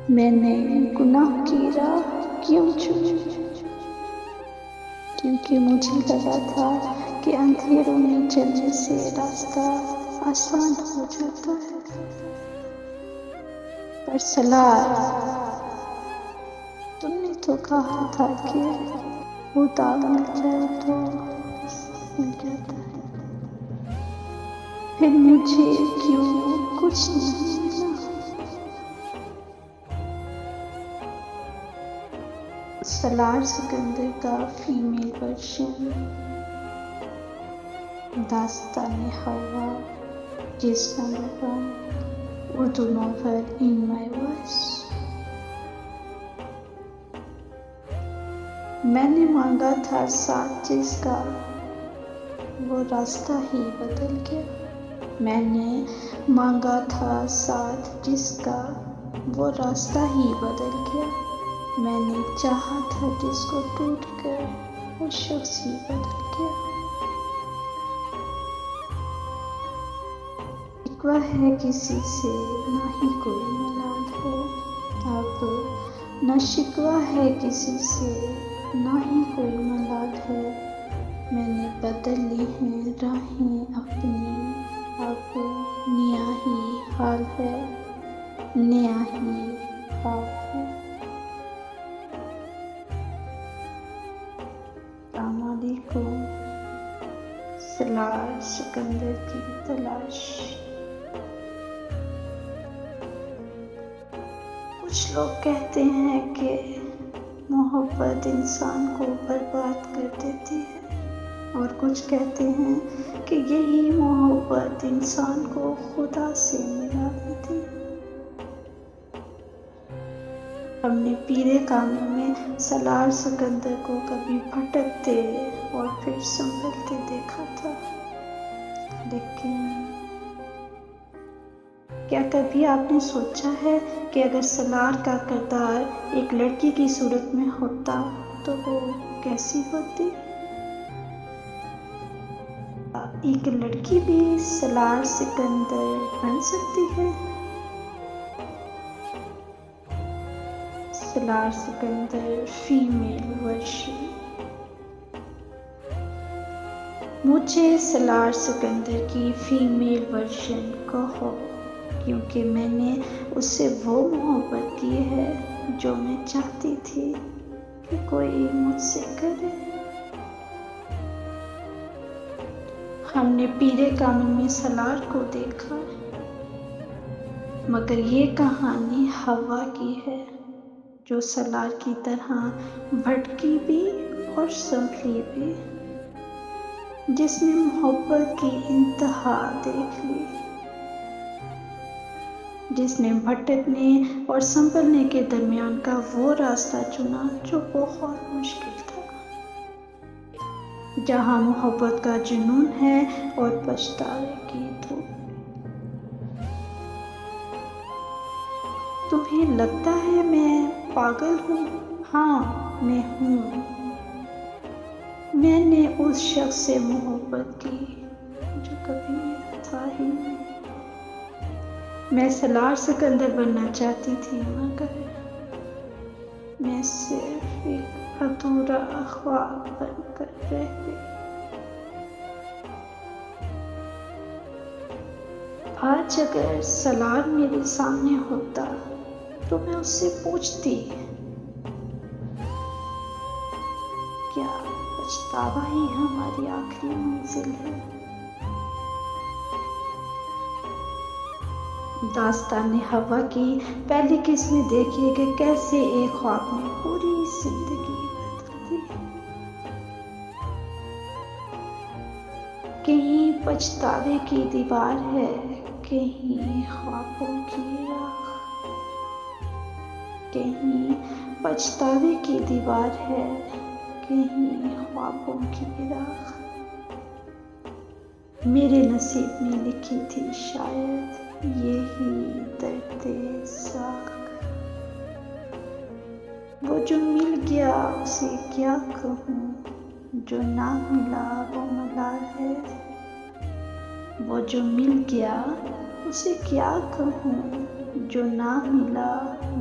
میں نے گناہ کی راہ کیوں چنی؟ کیونکہ مجھے لگا تھا کہ اندھیروں میں چلنے سے راستہ آسان ہو جاتا ہے، پر سلار تم نے تو کہا تھا کہ خدا مل جائے تو مل جاتا ہے، پھر مجھے کیوں کچھ نہیں ملا؟ سالار سکندر کا فیمیل ورژن، داستان حوا، جس نمبر 1 Urdu novel in my voice. میں نے مانگا تھا ساتھ جس کا وہ راستہ ہی بدل گیا، میں نے مانگا تھا ساتھ جس کا وہ راستہ ہی بدل گیا، میں نے چاہا تھا جس کو ٹوٹ کر وہ شخص ہی بدل گیا۔ شکوہ ہے کسی سے نہ ہی کوئی ملال ہے، اب نہ شکوہ ہے کسی سے نہ ہی کوئی ملال ہے، میں نے بدل لی ہیں راہیں اپنی، اب نیا ہی حال ہے، نیا ہی حال ہے۔ السلام علیکم۔ سالار سکندر کی تلاش۔ کچھ لوگ کہتے ہیں کہ محبت انسان کو برباد کر دیتی ہے، اور کچھ کہتے ہیں کہ یہی محبت انسان کو خدا سے ملا دیتی ہے۔ ہم نے پیرے کامل میں سالار سکندر کو کبھی بھٹکتے اور پھر سنبھلتے دیکھا تھا، لیکن کیا کبھی آپ نے سوچا ہے کہ اگر سالار کا کردار ایک لڑکی کی صورت میں ہوتا تو وہ کیسی ہوتی؟ ایک لڑکی بھی سالار سکندر بن سکتی ہے؟ سالار سکندر فیمیل ورژن۔ مجھے سالار سکندر کی فیمیل ورژن کہو، کیونکہ میں نے اس سے وہ محبت کی ہے جو میں چاہتی تھی کہ کوئی مجھ سے کرے۔ ہم نے پیرے کامل میں سالار کو دیکھا، مگر یہ کہانی حوا کی ہے، جو سالار کی طرح بھٹکی بھی اور سنبھلی بھی، جس نے محبت کی انتہا دیکھ لی، جس نے بھٹکنے اور سنبھلنے کے درمیان کا وہ راستہ چنا جو بہت مشکل تھا، جہاں محبت کا جنون ہے اور پچھتاوے کی دھوپ۔ تمہیں لگتا ہے میں پاگل ہوں؟ ہاں میں ہوں۔ میں نے اس شخص سے محبت کی جو کبھی میرا تھا ہی نہیں۔ میں سالار سکندر بننا چاہتی تھی، مگر میں صرف ایک ادھورا خواب بن کر رہ گئی۔ آج اگر سالار میرے سامنے ہوتا تو میں اس سے پوچھتی، کیا پچھتاوا ہی ہماری آخری منزل ہے؟ داستان حوا کی پہلی قسم دیکھیے کہ کیسے ایک خواب نے پوری زندگی بدل دی۔ کہیں پچھتاوے کی دیوار ہے، کہیں خوابوں کی راکھ، کہیں پچھتاوے کی دیوار ہے، کہیں خوابوں کی راکھ۔ میرے نصیب میں لکھی تھی شاید یہی درد ساکھ، وہ جو مل گیا اسے کیا کہوں، جو نہ ملا وہ ملال ہے، وہ جو مل گیا اسے کیا کہوں، جو نہ ملا